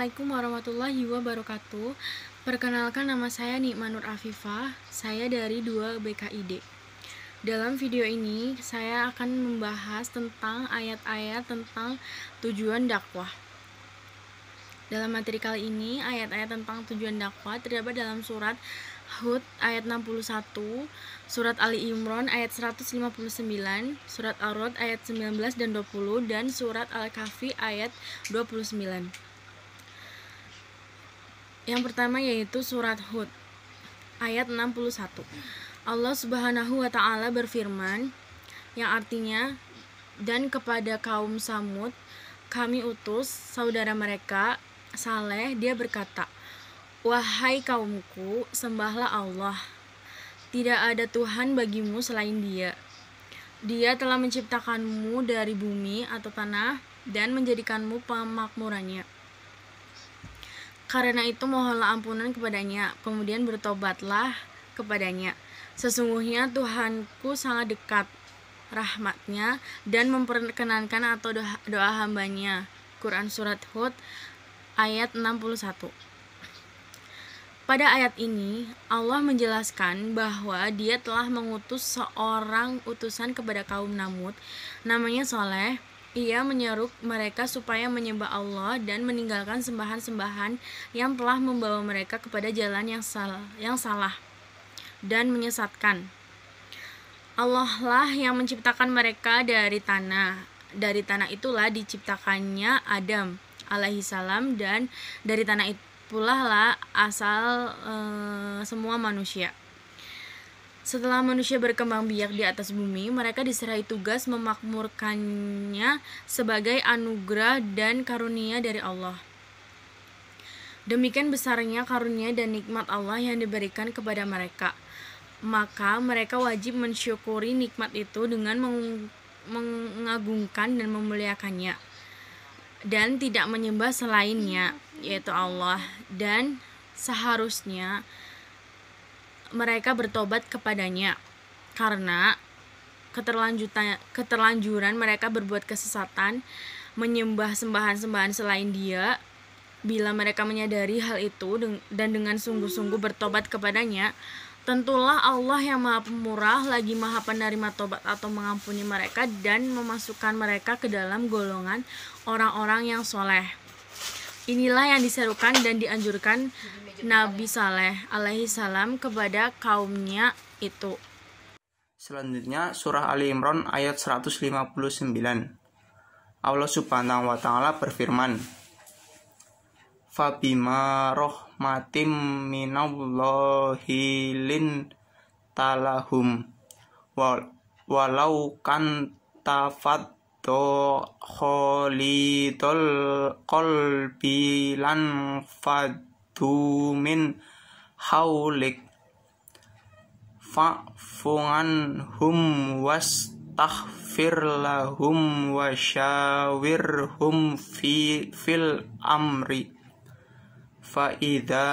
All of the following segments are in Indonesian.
Assalamualaikum warahmatullahi wabarakatuh. Perkenalkan, nama saya Nikma Nur Afifah. Saya dari 2 BKID. Dalam video ini saya akan membahas tentang ayat-ayat tentang tujuan dakwah. Dalam materi kali ini, ayat-ayat tentang tujuan dakwah terdapat dalam surat Hud ayat 61, surat Ali Imran ayat 159, surat Ar-Ra'd ayat 19 dan 20, dan surat Al-Kahfi ayat 29. Yang pertama yaitu surat Hud ayat 61. Allah Subhanahu wa taala berfirman, yang artinya, dan kepada kaum Samud kami utus saudara mereka Saleh. Dia berkata, wahai kaumku, sembahlah Allah, tidak ada Tuhan bagimu selain Dia. Dia telah menciptakanmu dari bumi atau tanah dan menjadikanmu pemakmurannya. Karena itu mohonlah ampunan kepadanya, kemudian bertobatlah kepadanya. Sesungguhnya Tuhanku sangat dekat rahmatnya dan memperkenankan atau doa hambanya. Quran Surat Hud ayat 61. Pada ayat ini Allah menjelaskan bahwa Dia telah mengutus seorang utusan kepada kaum Namud, namanya Saleh. Ia menyeru mereka supaya menyembah Allah dan meninggalkan sembahan-sembahan yang telah membawa mereka kepada jalan yang salah dan menyesatkan. Allah lah yang menciptakan mereka dari tanah. Dari tanah itulah diciptakannya Adam alaihissalam, dan dari tanah itulah lah asal semua manusia. Setelah manusia berkembang biak di atas bumi, mereka diserahi tugas memakmurkannya sebagai anugerah dan karunia dari Allah. Demikian besarnya karunia dan nikmat Allah yang diberikan kepada mereka. Maka mereka wajib mensyukuri nikmat itu dengan mengagungkan dan memuliakannya, dan tidak menyembah selainnya, yaitu Allah. Dan seharusnya mereka bertobat kepadanya, karena keterlanjuran mereka berbuat kesesatan, menyembah sembahan-sembahan selain Dia. Bila mereka menyadari hal itu dan dengan sungguh-sungguh bertobat kepadanya, tentulah Allah yang Maha Pemurah lagi Maha Penerima tobat atau mengampuni mereka dan memasukkan mereka ke dalam golongan orang-orang yang soleh. Inilah yang diserukan dan dianjurkan Nabi Saleh alaihissalam kepada kaumnya itu. Selanjutnya surah Ali Imran ayat 159. Allah Subhanahu wa taala berfirman, Fabima rahmatim minallahi lin talahum walau kan tafaddo kholidul qalbi lan fadu min haulik fa'fu'an hum wastaghfir lahum wasyawirhum fil amri fa'idha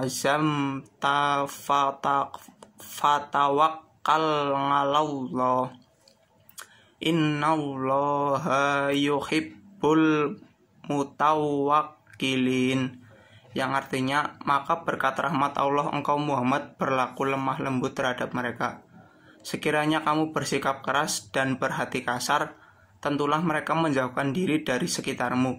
azamta fatawakkal 'alallah innallaha yuhibbul mutawakkilin, yang artinya, maka berkat rahmat Allah engkau Muhammad berlaku lemah lembut terhadap mereka. Sekiranya kamu bersikap keras dan berhati kasar, tentulah mereka menjauhkan diri dari sekitarmu.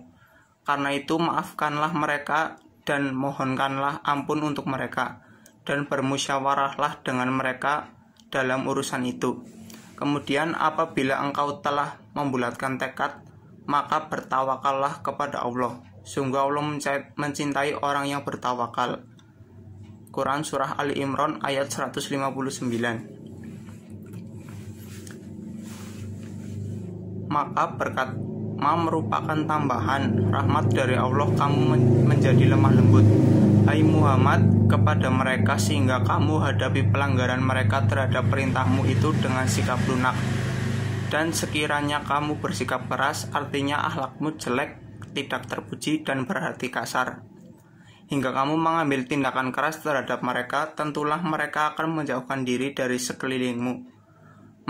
Karena itu maafkanlah mereka dan mohonkanlah ampun untuk mereka, dan bermusyawarahlah dengan mereka dalam urusan itu. Kemudian apabila engkau telah membulatkan tekad, maka bertawakallah kepada Allah. Sungguh Allah mencintai orang yang bertawakal. Quran Surah Ali Imran ayat 159. Maka berkat merupakan tambahan rahmat dari Allah kamu menjadi lemah lembut, hai Muhammad, kepada mereka, sehingga kamu hadapi pelanggaran mereka terhadap perintahmu itu dengan sikap lunak. Dan sekiranya kamu bersikap keras, artinya akhlakmu jelek, tidak terpuji, dan berhati kasar, hingga kamu mengambil tindakan keras terhadap mereka, tentulah mereka akan menjauhkan diri dari sekelilingmu.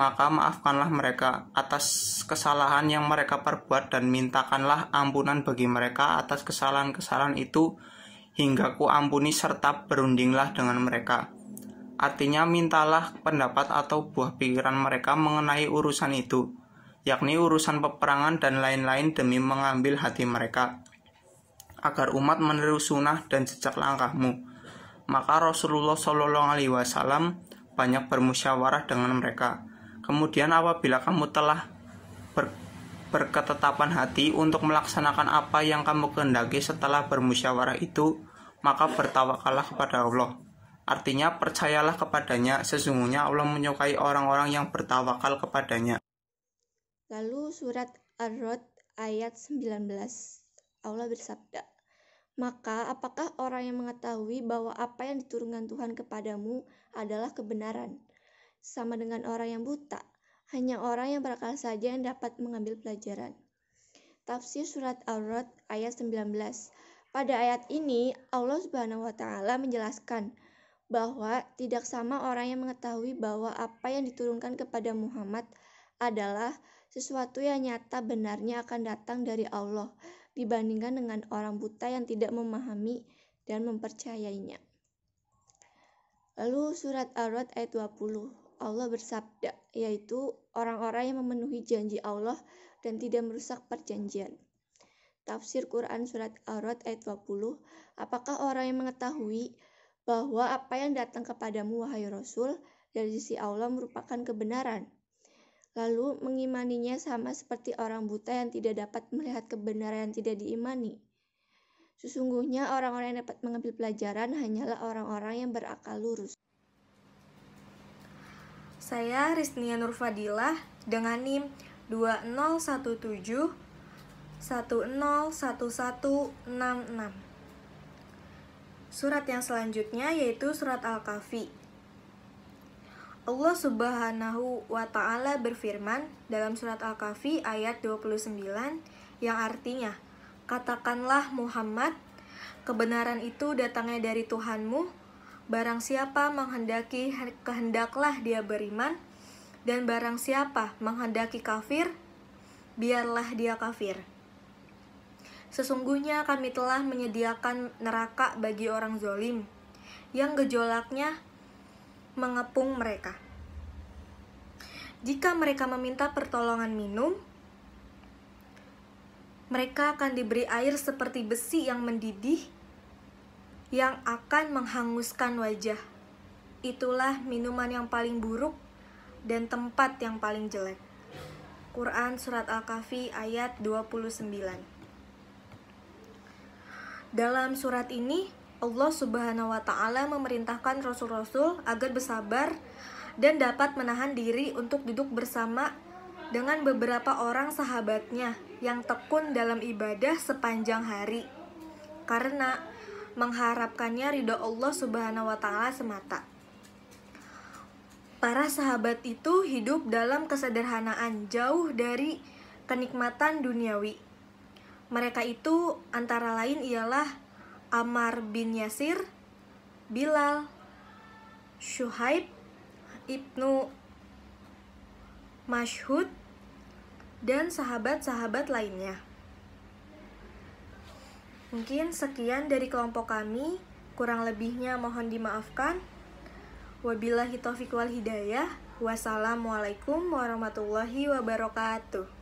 maka maafkanlah mereka atas kesalahan yang mereka perbuat dan mintakanlah ampunan bagi mereka atas kesalahan-kesalahan itu hingga ku ampuni serta berundinglah dengan mereka. Artinya mintalah pendapat atau buah pikiran mereka mengenai urusan itu, yakni urusan peperangan dan lain-lain demi mengambil hati mereka, agar umat meniru sunnah dan jejak langkahmu. Maka Rasulullah SAW banyak bermusyawarah dengan mereka. Kemudian apabila kamu telah berketetapan hati untuk melaksanakan apa yang kamu kehendaki setelah bermusyawarah itu, maka bertawakallah kepada Allah. Artinya percayalah kepadanya, sesungguhnya Allah menyukai orang-orang yang bertawakal kepadanya. Lalu surat Ar-Ra'd ayat 19, Allah bersabda, "Maka apakah orang yang mengetahui bahwa apa yang diturunkan Tuhan kepadamu adalah kebenaran, sama dengan orang yang buta? Hanya orang yang berakal saja yang dapat mengambil pelajaran." Tafsir surat Ar-Ra'd ayat 19. Pada ayat ini Allah Subhanahu wa taala menjelaskan bahwa tidak sama orang yang mengetahui bahwa apa yang diturunkan kepada Muhammad adalah sesuatu yang nyata benarnya akan datang dari Allah dibandingkan dengan orang buta yang tidak memahami dan mempercayainya. Lalu surat Ar-Ra'd ayat 20, Allah bersabda, yaitu orang-orang yang memenuhi janji Allah dan tidak merusak perjanjian. Tafsir Quran surat Ar-Ra'd ayat 20, apakah orang yang mengetahui bahwa apa yang datang kepadamu wahai Rasul dari sisi Allah merupakan kebenaran, lalu mengimaninya sama seperti orang buta yang tidak dapat melihat kebenaran yang tidak diimani. Sesungguhnya orang-orang yang dapat mengambil pelajaran hanyalah orang-orang yang berakal lurus. Saya Riznia Nurfadilah dengan NIM 2017 101166. Surat yang selanjutnya yaitu surat Al-Kahfi. Allah Subhanahu wa ta'ala berfirman dalam surat Al-Kahfi ayat 29 yang artinya, "Katakanlah Muhammad, kebenaran itu datangnya dari Tuhanmu, barang siapa menghendaki kehendaklah dia beriman, dan barang siapa menghendaki kafir, biarlah dia kafir. Sesungguhnya kami telah menyediakan neraka bagi orang zalim, yang gejolaknya mengepung mereka. Jika mereka meminta pertolongan minum, mereka akan diberi air seperti besi yang mendidih, yang akan menghanguskan wajah. Itulah minuman yang paling buruk dan tempat yang paling jelek." Quran Surat Al-Kahfi ayat 29. Dalam surat ini, Allah Subhanahu wa ta'ala memerintahkan rasul-rasul agar bersabar dan dapat menahan diri untuk duduk bersama dengan beberapa orang sahabatnya yang tekun dalam ibadah sepanjang hari, karena mengharapkannya ridho Allah Subhanahu wa ta'ala semata. Para sahabat itu hidup dalam kesederhanaan, jauh dari kenikmatan duniawi. Mereka itu antara lain ialah Ammar bin Yasir, Bilal, Syuhaib, Ibnu Mas'ud, dan sahabat-sahabat lainnya. Mungkin sekian dari kelompok kami, kurang lebihnya mohon dimaafkan. Wabillahi taufiq wal hidayah. Wassalamualaikum warahmatullahi wabarakatuh.